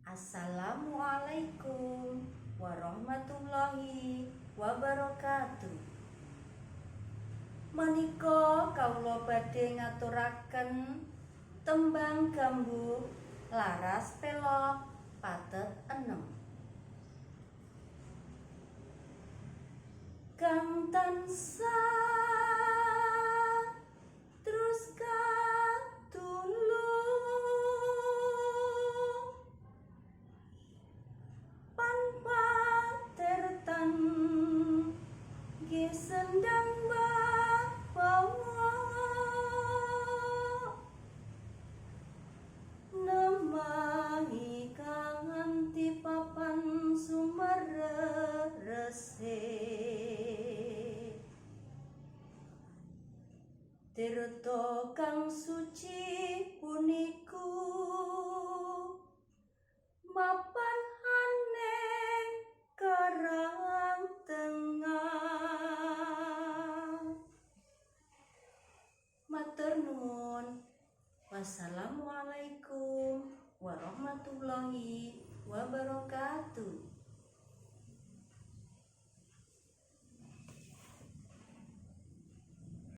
Assalamualaikum warahmatullahi wabarakatuh. Menika kawula badhe ngaturaken tembang gambuh laras pelok patet 6. Kang tansah terus katulung pan patertan nggih sendang bawa nemahi kanthi papan sumeresih tirta kang suci puniku mapan aneh karang tengah. Matur nuwun. Wassalamualaikum warahmatullahi wabarakatuh.